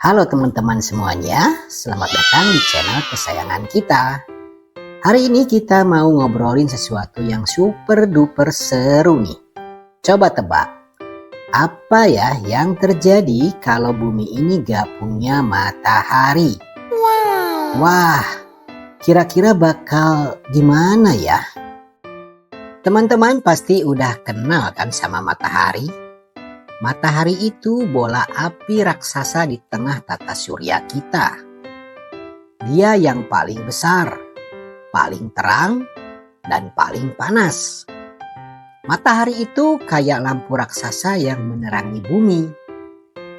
Halo teman-teman semuanya, selamat datang di channel kesayangan kita. Hari ini kita mau ngobrolin sesuatu yang super duper seru nih. Coba tebak, apa ya yang terjadi kalau bumi ini gak punya matahari? Wah, kira-kira bakal gimana ya? Teman-teman pasti udah kenal kan sama matahari? Matahari itu bola api raksasa di tengah tata surya kita. Dia yang paling besar, paling terang, dan paling panas. Matahari itu kayak lampu raksasa yang menerangi bumi,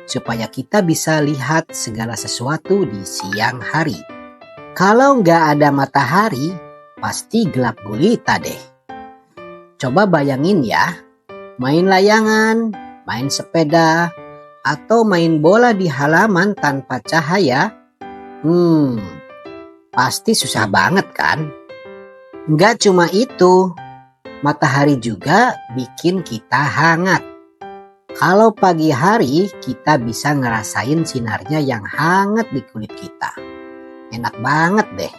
supaya kita bisa lihat segala sesuatu di siang hari. Kalau nggak ada matahari, pasti gelap gulita deh. Coba bayangin ya, main layangan, main sepeda, atau main bola di halaman tanpa cahaya, pasti susah banget kan? Nggak cuma itu, matahari juga bikin kita hangat. Kalau pagi hari kita bisa ngerasain sinarnya yang hangat di kulit kita. Enak banget deh.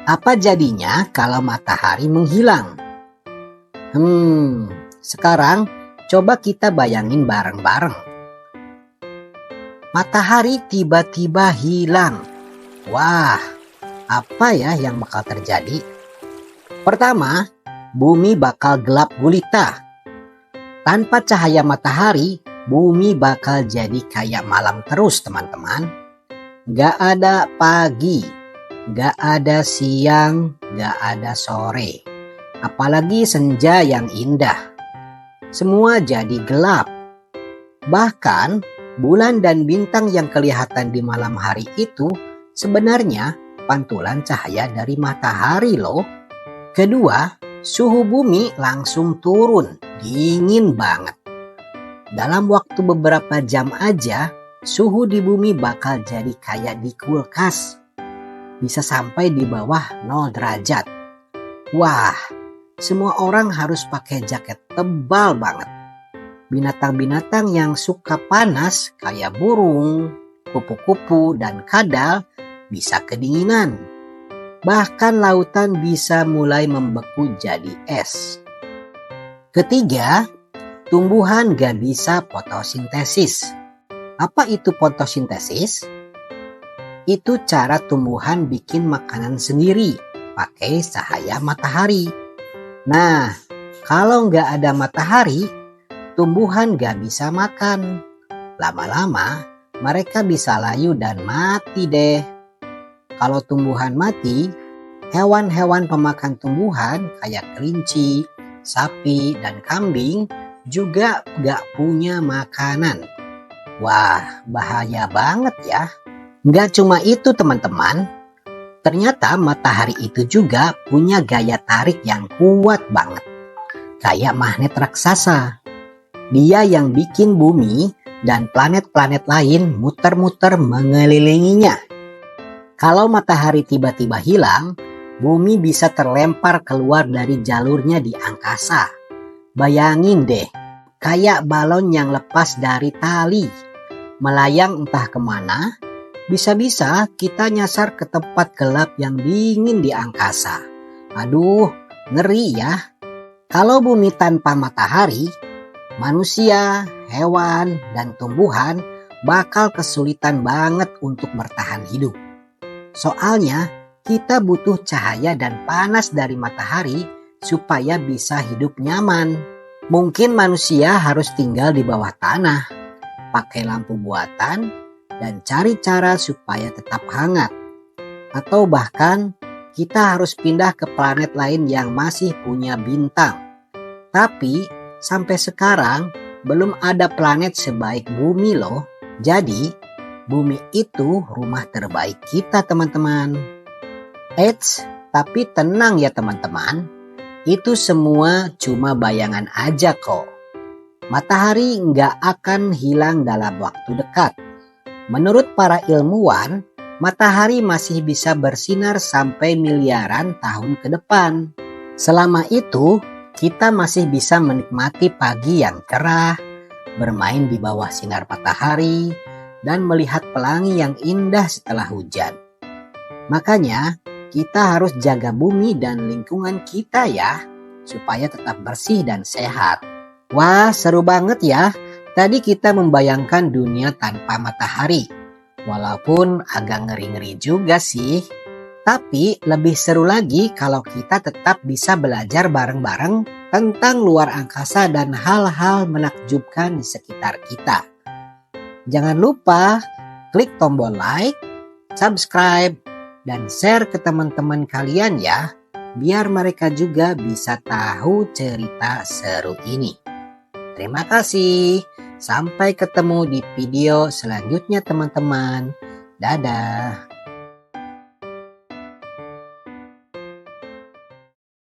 Apa jadinya kalau matahari menghilang? Sekarang coba kita bayangin bareng-bareng. Matahari tiba-tiba hilang. Wah, apa ya yang bakal terjadi? Pertama, bumi bakal gelap gulita. Tanpa cahaya matahari, bumi bakal jadi kayak malam terus teman-teman. Gak ada pagi, gak ada siang, gak ada sore. Apalagi senja yang indah. Semua jadi gelap. Bahkan bulan dan bintang yang kelihatan di malam hari itu sebenarnya pantulan cahaya dari matahari loh. Kedua, suhu bumi langsung turun, dingin banget. Dalam waktu beberapa jam aja, suhu di bumi bakal jadi kayak di kulkas. Bisa sampai di bawah 0 derajat. Wah, semua orang harus pakai jaket tebal banget. Binatang-binatang yang suka panas kayak burung, kupu-kupu, dan kadal bisa kedinginan. Bahkan lautan bisa mulai membeku jadi es. Ketiga, tumbuhan gak bisa fotosintesis. Apa itu fotosintesis? Itu cara tumbuhan bikin makanan sendiri pakai cahaya matahari. Nah, kalau nggak ada matahari, tumbuhan nggak bisa makan. Lama-lama, mereka bisa layu dan mati deh. Kalau tumbuhan mati, hewan-hewan pemakan tumbuhan kayak kelinci, sapi, dan kambing juga nggak punya makanan. Wah, bahaya banget ya. Nggak cuma itu teman-teman. Ternyata matahari itu juga punya gaya tarik yang kuat banget. Kayak magnet raksasa. Dia yang bikin bumi dan planet-planet lain muter-muter mengelilinginya. Kalau matahari tiba-tiba hilang, bumi bisa terlempar keluar dari jalurnya di angkasa. Bayangin deh, kayak balon yang lepas dari tali. Melayang entah kemana. Bisa-bisa kita nyasar ke tempat gelap yang dingin di angkasa. Aduh, ngeri ya. Kalau bumi tanpa matahari, manusia, hewan, dan tumbuhan bakal kesulitan banget untuk bertahan hidup. Soalnya kita butuh cahaya dan panas dari matahari supaya bisa hidup nyaman. Mungkin manusia harus tinggal di bawah tanah, pakai lampu buatan, dan cari cara supaya tetap hangat. Atau bahkan kita harus pindah ke planet lain yang masih punya bintang. Tapi sampai sekarang belum ada planet sebaik bumi loh. Jadi bumi itu rumah terbaik kita teman-teman. Eits, tapi tenang ya teman-teman. Itu semua cuma bayangan aja kok. Matahari nggak akan hilang dalam waktu dekat. Menurut para ilmuwan, matahari masih bisa bersinar sampai miliaran tahun ke depan. Selama itu, kita masih bisa menikmati pagi yang cerah, bermain di bawah sinar matahari, dan melihat pelangi yang indah setelah hujan. Makanya, kita harus jaga bumi dan lingkungan kita ya, supaya tetap bersih dan sehat. Wah, seru banget ya. Tadi kita membayangkan dunia tanpa matahari. Walaupun agak ngeri-ngeri juga sih. Tapi lebih seru lagi kalau kita tetap bisa belajar bareng-bareng tentang luar angkasa dan hal-hal menakjubkan di sekitar kita. Jangan lupa klik tombol like, subscribe, dan share ke teman-teman kalian ya, biar mereka juga bisa tahu cerita seru ini. Terima kasih. Sampai ketemu di video selanjutnya teman-teman. Dadah.